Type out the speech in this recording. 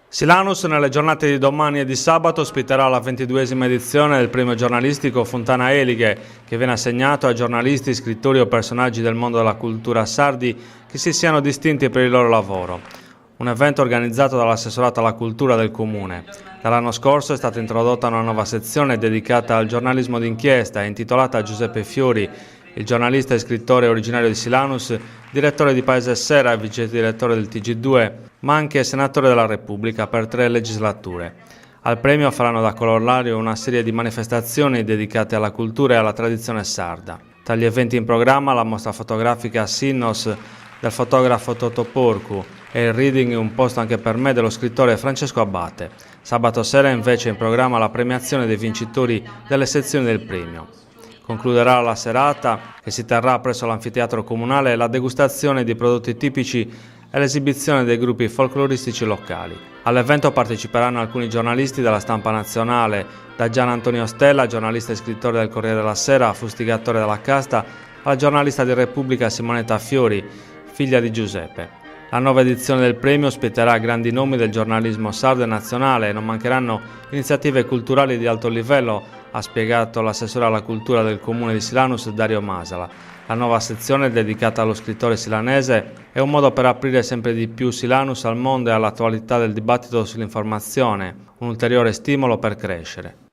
Silanus nelle giornate di domani e di sabato ospiterà la 22esima edizione del premio giornalistico Fontana Elighe, che viene assegnato a giornalisti, scrittori o personaggi del mondo della cultura sardi che si siano distinti per il loro lavoro. Un evento organizzato dall'assessorato alla cultura del comune. Dall'anno scorso è stata introdotta una nuova sezione dedicata al giornalismo d'inchiesta, intitolata a Giuseppe Fiori, il giornalista e scrittore originario di Silanus, direttore di Paese Sera e vice direttore del TG2, ma anche senatore della Repubblica per 3 legislature. Al premio faranno da corollario una serie di manifestazioni dedicate alla cultura e alla tradizione sarda. Tra gli eventi in programma la mostra fotografica Sinnos del fotografo Toto Porcu e il reading Un posto anche per me dello scrittore Francesco Abate. Sabato sera invece è in programma la premiazione dei vincitori delle sezioni del premio. Concluderà la serata, che si terrà presso l'anfiteatro comunale, la degustazione di prodotti tipici e l'esibizione dei gruppi folcloristici locali. All'evento parteciperanno alcuni giornalisti della stampa nazionale, da Gian Antonio Stella, giornalista e scrittore del Corriere della Sera, fustigatore della casta, alla giornalista di Repubblica Simonetta Fiori, figlia di Giuseppe. La nuova edizione del premio ospiterà grandi nomi del giornalismo sardo e nazionale e non mancheranno iniziative culturali di alto livello, ha spiegato l'assessore alla cultura del comune di Silanus Dario Masala. La nuova sezione dedicata allo scrittore silanese è un modo per aprire sempre di più Silanus al mondo e all'attualità del dibattito sull'informazione, un ulteriore stimolo per crescere.